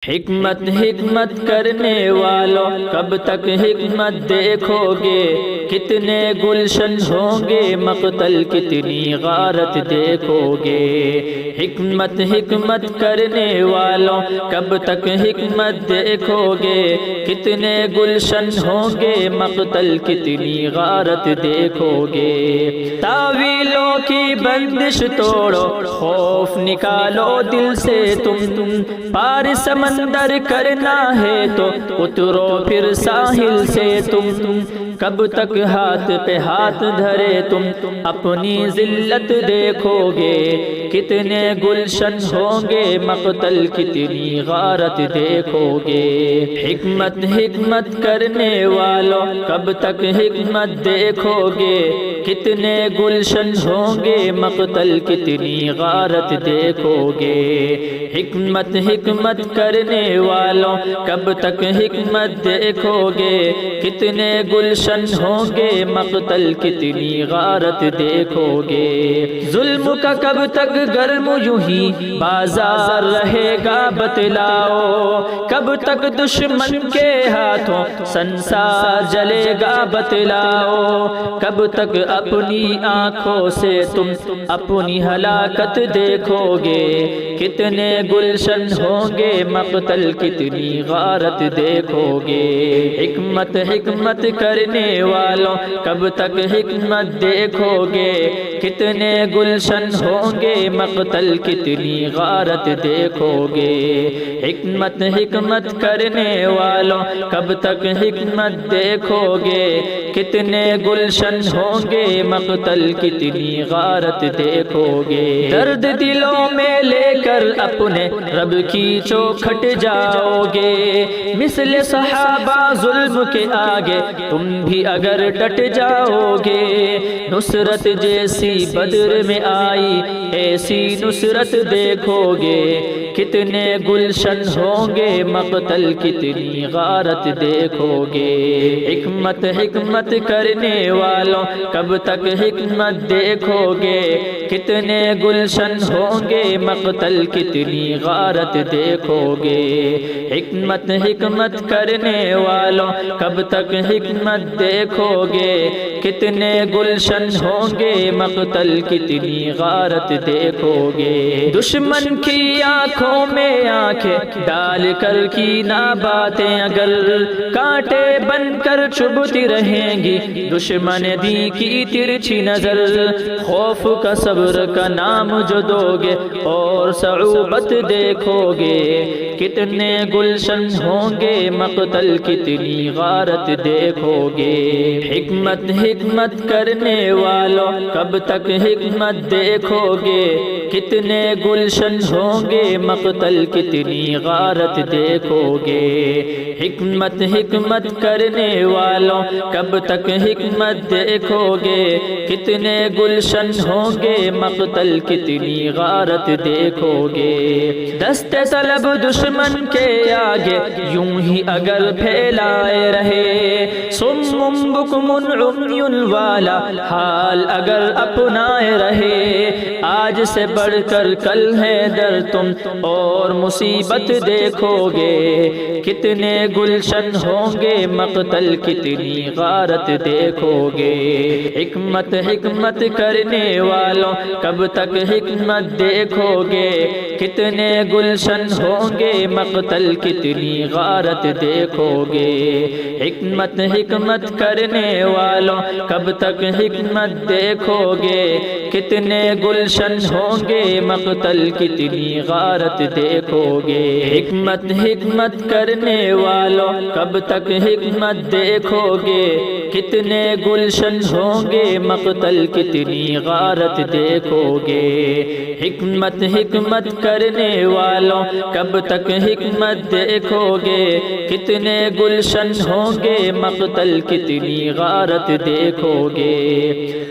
حکمت حکمت کرنے والوں کب تک حکمت دیکھو گے، کتنے گلشن ہوں گے مقتل کتنی غارت دیکھو گے۔ حکمت حکمت کرنے والوں کب تک حکمت دیکھو گے، کتنے گلشن ہوں گے مقتل کتنی غارت دیکھو گے۔ تاویلوں کی بندش توڑو، خوف نکالو دل سے تم، پار سمندر کرنا ہے تو اترو پھر ساحل سے تم۔ کب تک ہاتھ پہ ہاتھ دھرے تم اپنی ذلت دیکھو گے، کتنے گلشن ہوں گے مقتل کتنی غارت دیکھو گے۔ حکمت حکمت کرنے والوں کب تک حکمت دیکھو گے، کتنے گلشن ہوں گے مقتل کتنی غارت دیکھو گے۔ حکمت حکمت کرنے والوں کب تک حکمت دیکھو گے، کتنے گلشن ہوں گے مقتل کتنی غارت دیکھو گے۔ ظلم کا کب تک گرم یوں ہی بازار رہے گا بتلاؤ، کب تک دشمن کے ہاتھوں سنسار جلے گا بتلاؤ، کب تک اپنی آنکھوں سے تم اپنی ہلاکت دیکھو گے، کتنے گلشن ہوں گے مقتل کتنی غارت دیکھو گے۔ حکمت حکمت کرنے والوں کب تک حکمت دیکھو گے، کتنے گلشن ہوں گے مقتل کتنی غارت دیکھو گے۔ حکمت حکمت کرنے والوں کب تک حکمت دیکھو گے، کتنے گلشن ہوں گے مقتل کتنی غارت دیکھو گے۔ درد دلوں میں لے کر اپنے رب کی چوکھٹ جاؤ گے، مثل صحابہ ظلم کے آگے تم بھی اگر ڈٹ جاؤ گے، نصرت جیسی بدر میں آئی ایسی نصرت دیکھو گے، کتنے گلشن ہوں گے مقتل کتنی غارت دیکھو گے۔ حکمت حکمت کرنے والوں کب تک حکمت دیکھو گے، کتنے گلشن ہوں گے مقتل کتنی غارت دیکھو گے۔ حکمت حکمت کرنے والوں کب تک حکمت دیکھو گے، کتنے گلشن ہوں گے مقتل کتنی غارت دیکھو گے۔ دشمن کی آنکھوں میں آنکھیں ڈال کر کی نہ باتیں اگر کانٹے بن کر چبھتی رہیں گی دشمن دی کی ترچھی نظر، خوف کا صبر کا نام جو دو گے اور صعوبت دیکھو گے، کتنے گلشن ہوں گے مقتل کتنی غارت دیکھو گے۔ حکمت حکمت کرنے والوں کب تک حکمت دیکھو گے، کتنے گلشن ہوں گے مقتل کتنی غارت دیکھو گے۔ حکمت حکمت کرنے والوں کب تک حکمت دیکھو گے، کتنے گلشن ہوں گے مقتل کتنی غارت دیکھو گے۔ دست طلب دشمن کے آگے یوں ہی اگر پھیلائے رہے، صم بکم عمی والا حال اگر اپنائے رہے، آج سے بڑھ کر کل ہے در تم اور مصیبت دیکھو گے، کتنے گلشن ہوں گے مقتل کتنی غارت دیکھو گے۔ حکمت حکمت کرنے والوں کب تک حکمت دیکھو گے، کتنے گلشن ہوں گے مقتل کتنی غارت دیکھو گے۔ حکمت حکمت کرنے والوں کب تک حکمت دیکھو گے، کتنے گلشن ہوں گے مقتل کتنی غارت دیکھو گے۔ حکمت حکمت کرنے والوں کب تک حکمت دیکھو گے، کتنے گلشن ہوں گے مقتل کتنی غارت دیکھو گے۔ حکمت حکمت کرنے والوں کب تک حکمت دیکھو گے، کتنے گلشن ہوں گے مقتل کتنی غارت دیکھو گے۔